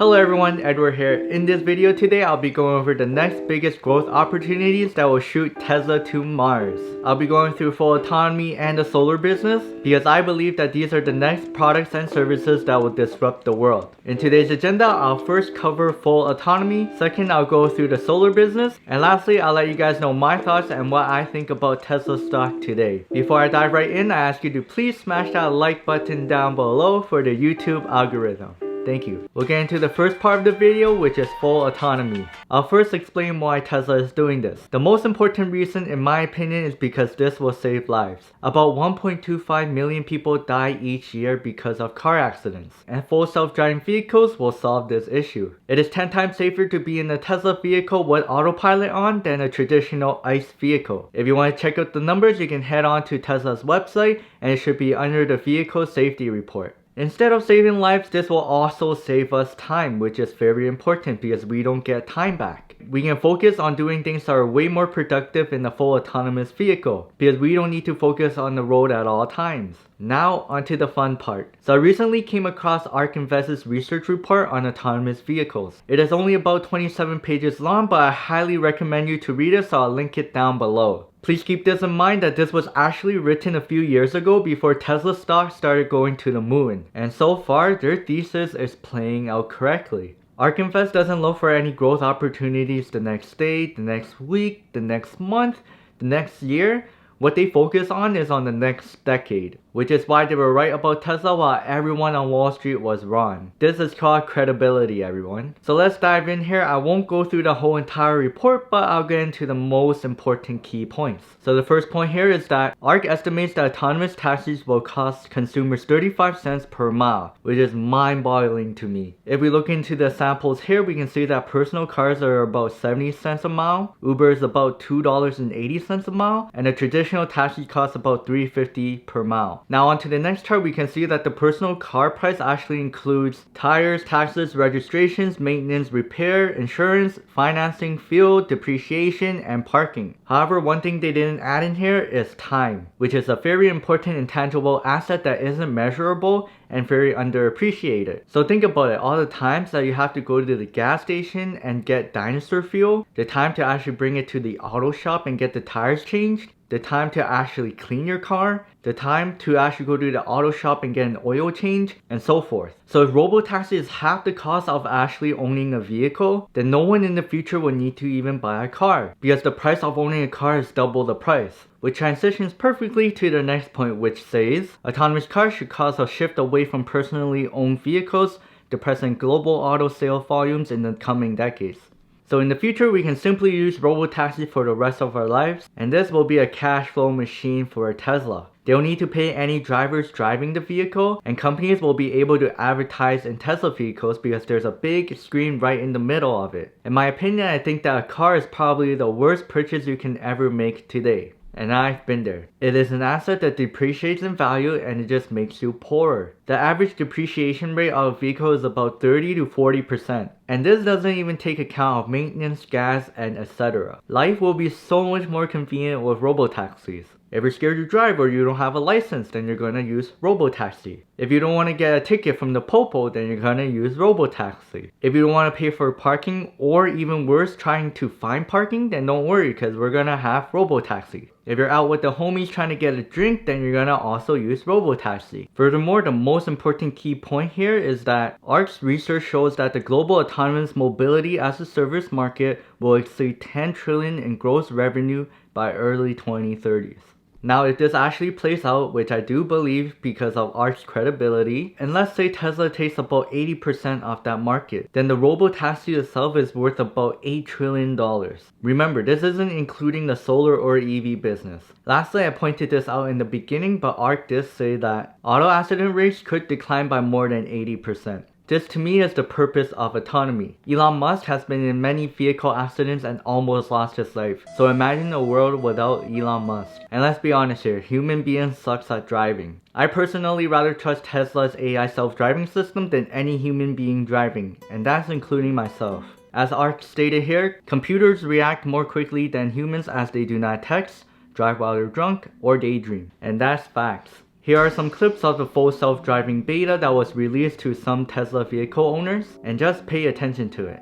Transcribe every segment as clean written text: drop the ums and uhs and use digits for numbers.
Hello everyone, Edward here. In this video today, I'll be going over the next biggest growth opportunities that will shoot Tesla to Mars. I'll be going through full autonomy and the solar business because I believe that these are the next products and services that will disrupt the world. In today's agenda, I'll first cover full autonomy, second I'll go through the solar business, and lastly I'll let you guys know my thoughts and what I think about Tesla stock today. Before I dive right in, I ask you to please smash that like button down below for the YouTube algorithm. Thank you. We'll get into the first part of the video, which is full autonomy. I'll first explain why Tesla is doing this. The most important reason in my opinion is because this will save lives. About 1.25 million people die each year because of car accidents, and full self-driving vehicles will solve this issue. It is 10 times safer to be in a Tesla vehicle with autopilot on than a traditional ICE vehicle. If you want to check out the numbers, you can head on to Tesla's website and it should be under the vehicle safety report. Instead of saving lives, this will also save us time, which is very important because we don't get time back. We can focus on doing things that are way more productive in a full autonomous vehicle because we don't need to focus on the road at all times. Now onto the fun part. So I recently came across ARK Invest's research report on autonomous vehicles. It is only about 27 pages long, but I highly recommend you to read it, so I'll link it down below. Please keep this in mind that this was actually written a few years ago before Tesla stock started going to the moon. And so far, their thesis is playing out correctly. ARK Invest doesn't look for any growth opportunities the next day, the next week, the next month, the next year. What they focus on is on the next decade, which is why they were right about Tesla while everyone on Wall Street was wrong. This is called credibility, everyone. So let's dive in here. I won't go through the whole entire report, but I'll get into the most important key points. So the first point here is that ARK estimates that autonomous taxis will cost consumers 35 cents per mile, which is mind-boggling to me. If we look into the samples here, we can see that personal cars are about 70 cents a mile, Uber is about $2.80 a mile, and a traditional taxi costs about $3.50 per mile. Now onto the next chart, we can see that the personal car price actually includes tires, taxes, registrations, maintenance, repair, insurance, financing, fuel, depreciation, and parking. However, one thing they didn't add in here is time, which is a very important intangible asset that isn't measurable and very underappreciated. So think about it, all the times that you have to go to the gas station and get dinosaur fuel, the time to actually bring it to the auto shop and get the tires changed, the time to actually clean your car, the time to actually go to the auto shop and get an oil change, and so forth. So if robotaxi is half the cost of actually owning a vehicle, then no one in the future will need to even buy a car, because the price of owning a car is double the price. Which transitions perfectly to the next point, which says autonomous cars should cause a shift away from personally owned vehicles, depressing global auto sale volumes in the coming decades. So in the future, we can simply use robotaxi for the rest of our lives, and this will be a cash flow machine for Tesla. They don't need to pay any drivers driving the vehicle, and companies will be able to advertise in Tesla vehicles because there's a big screen right in the middle of it. In my opinion, I think that a car is probably the worst purchase you can ever make today. And I've been there. It is an asset that depreciates in value and it just makes you poorer. The average depreciation rate of a vehicle is about 30 to 40%. And this doesn't even take account of maintenance, gas, and etc. Life will be so much more convenient with robotaxis. If you're scared to drive or you don't have a license, then you're gonna use robotaxi. If you don't want to get a ticket from the popo, then you're gonna use robotaxi. If you don't want to pay for parking, or even worse, trying to find parking, then don't worry because we're gonna have robotaxi. If you're out with the homies trying to get a drink, then you're gonna also use robotaxi. Furthermore, the most important key point here is that ARK's research shows that the global autonomous mobility as a service market will exceed 10 trillion in gross revenue by early 2030s. Now if this actually plays out, which I do believe because of ARK's credibility, and let's say Tesla takes about 80% of that market, then the robotaxi itself is worth about $8 trillion. Remember, this isn't including the solar or EV business. Lastly, I pointed this out in the beginning, but ARK did say that auto accident rates could decline by more than 80%. This to me is the purpose of autonomy. Elon Musk has been in many vehicle accidents and almost lost his life. So imagine a world without Elon Musk. And let's be honest here, human beings sucks at driving. I personally rather trust Tesla's AI self-driving system than any human being driving, and that's including myself. As ARK stated here, computers react more quickly than humans as they do not text, drive while they're drunk, or daydream. And that's facts. Here are some clips of the full self-driving beta that was released to some Tesla vehicle owners, and just pay attention to it.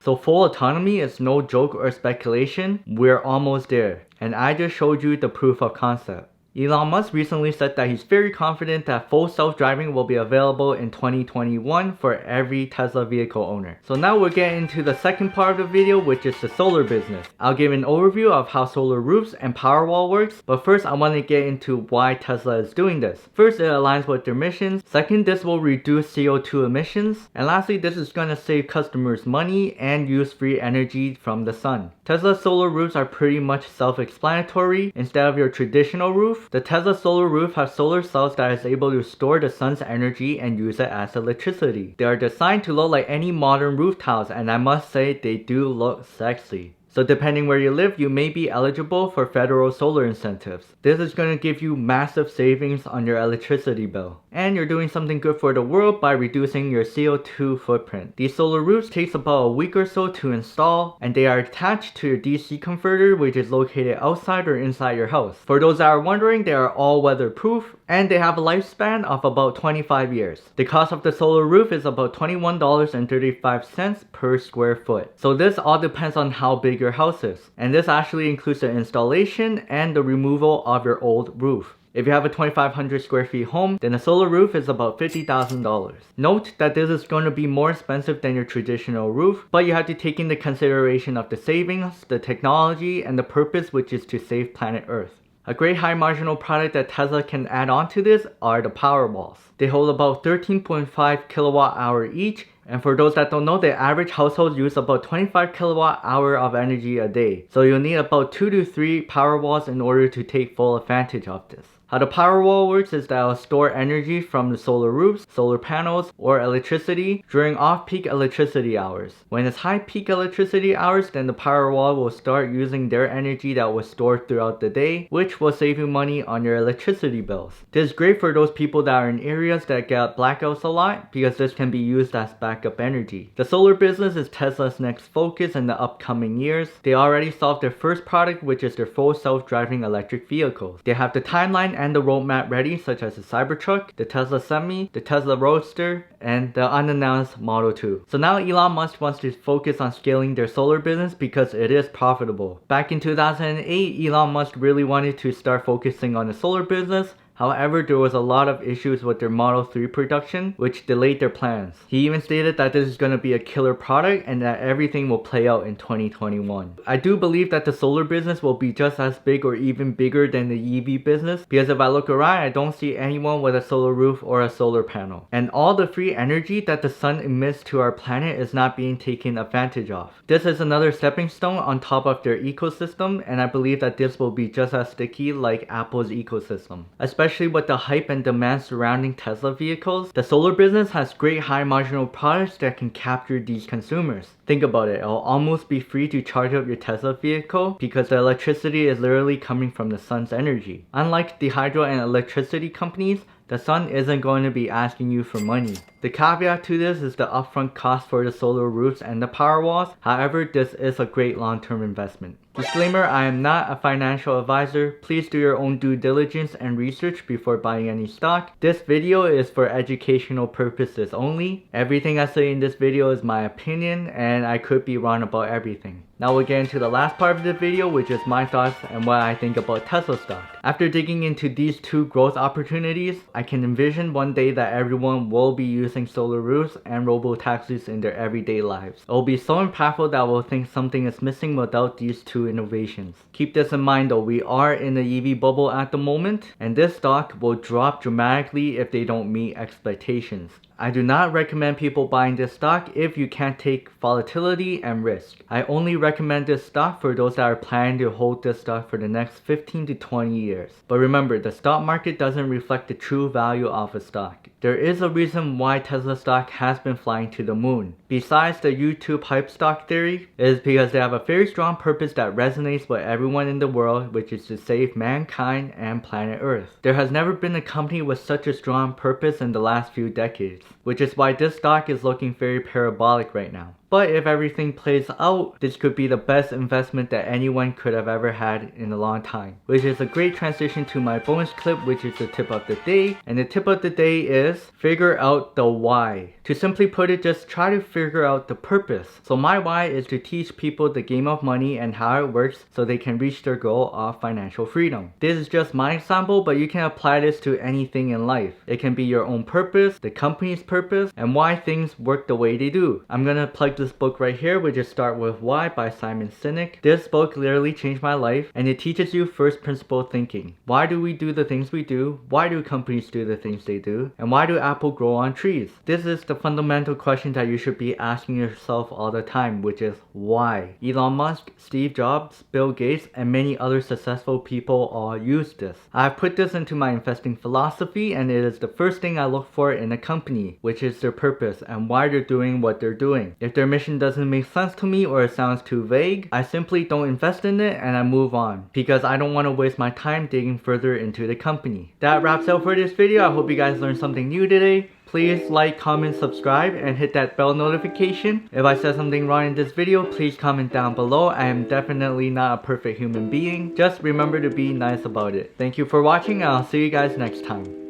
So full autonomy is no joke or speculation, we're almost there, and I just showed you the proof of concept. Elon Musk recently said that he's very confident that full self-driving will be available in 2021 for every Tesla vehicle owner. So now we're getting into the second part of the video, which is the solar business. I'll give an overview of how solar roofs and Powerwall works, but first I want to get into why Tesla is doing this. First, it aligns with their missions. Second, this will reduce CO2 emissions. And lastly, this is going to save customers money and use free energy from the sun. Tesla solar roofs are pretty much self-explanatory. Instead of your traditional roof, the Tesla solar roof has solar cells that is able to store the sun's energy and use it as electricity. They are designed to look like any modern roof tiles, and I must say they do look sexy. So depending where you live, you may be eligible for federal solar incentives. This is going to give you massive savings on your electricity bill. And you're doing something good for the world by reducing your CO2 footprint. These solar roofs take about a week or so to install, and they are attached to your DC converter, which is located outside or inside your house. For those that are wondering, they are all weatherproof, and they have a lifespan of about 25 years. The cost of the solar roof is about $21.35 per square foot. So this all depends on how big your house is, and this actually includes the installation and the removal of your old roof. If you have a 2,500 square feet home, then a solar roof is about $50,000. Note that this is going to be more expensive than your traditional roof, but you have to take into consideration of the savings, the technology, and the purpose, which is to save planet Earth. A great high marginal product that Tesla can add on to this are the Powerwalls. They hold about 13.5 kilowatt hour each, and for those that don't know, the average household uses about 25 kilowatt hour of energy a day. So you'll need about 2 to 3 Powerwalls in order to take full advantage of this. How the Powerwall works is that it'll store energy from the solar roofs, solar panels, or electricity during off-peak electricity hours. When it's high-peak electricity hours, then the Powerwall will start using their energy that was stored throughout the day, which will save you money on your electricity bills. This is great for those people that are in areas that get blackouts a lot, because this can be used as backup energy. The solar business is Tesla's next focus in the upcoming years. They already solved their first product, which is their full self-driving electric vehicles. They have the timeline and the roadmap ready, such as the Cybertruck, the Tesla Semi, the Tesla Roadster, and the unannounced Model 2. So now Elon Musk wants to focus on scaling their solar business because it is profitable. Back in 2008, Elon Musk really wanted to start focusing on the solar business. However, there was a lot of issues with their Model 3 production, which delayed their plans. He even stated that this is going to be a killer product and that everything will play out in 2021. I do believe that the solar business will be just as big or even bigger than the EV business, because if I look around, I don't see anyone with a solar roof or a solar panel. And all the free energy that the sun emits to our planet is not being taken advantage of. This is another stepping stone on top of their ecosystem, and I believe that this will be just as sticky like Apple's ecosystem. Especially with the hype and demand surrounding Tesla vehicles, the solar business has great high marginal products that can capture these consumers. Think about it, it'll almost be free to charge up your Tesla vehicle because the electricity is literally coming from the sun's energy. Unlike the hydro and electricity companies, the sun isn't going to be asking you for money. The caveat to this is the upfront cost for the solar roofs and the Powerwalls. However, this is a great long-term investment. Disclaimer, I am not a financial advisor. Please do your own due diligence and research before buying any stock. This video is for educational purposes only. Everything I say in this video is my opinion, and I could be wrong about everything. Now we'll get into the last part of the video, which is my thoughts and what I think about Tesla stock. After digging into these two growth opportunities, I can envision one day that everyone will be using solar roofs and robo-taxis in their everyday lives. It will be so impactful that we'll think something is missing without these two to innovations. Keep this in mind though, we are in the EV bubble at the moment, and this stock will drop dramatically if they don't meet expectations. I do not recommend people buying this stock if you can't take volatility and risk. I only recommend this stock for those that are planning to hold this stock for the next 15 to 20 years. But remember, the stock market doesn't reflect the true value of a stock. There is a reason why Tesla stock has been flying to the moon. Besides the YouTube hype stock theory, it is because they have a very strong purpose that resonates with everyone in the world, which is to save mankind and planet Earth. There has never been a company with such a strong purpose in the last few decades, which is why this stock is looking very parabolic right now. But if everything plays out, this could be the best investment that anyone could have ever had in a long time. Which is a great transition to my bonus clip, which is the tip of the day. And the tip of the day is figure out the why. To simply put it, just try to figure out the purpose. So my why is to teach people the game of money and how it works so they can reach their goal of financial freedom. This is just my example, but you can apply this to anything in life. It can be your own purpose, the company's purpose, and why things work the way they do. I'm gonna plug this book right here, which is Start With Why by Simon Sinek. This book literally changed my life, and it teaches you first principle thinking. Why do we do the things we do? Why do companies do the things they do? And why do apples grow on trees? This is the fundamental question that you should be asking yourself all the time, which is why? Elon Musk, Steve Jobs, Bill Gates, and many other successful people all use this. I've put this into my investing philosophy, and it is the first thing I look for in a company, which is their purpose and why they're doing what they're doing. If their mission doesn't make sense to me or it sounds too vague, I simply don't invest in it and I move on, because I don't want to waste my time digging further into the company. That wraps up for this video. I hope you guys learned something new today. Please like, comment, subscribe, and hit that bell notification. If I said something wrong in this video, please comment down below. I am definitely not a perfect human being. Just remember to be nice about it. Thank you for watching, and I'll see you guys next time.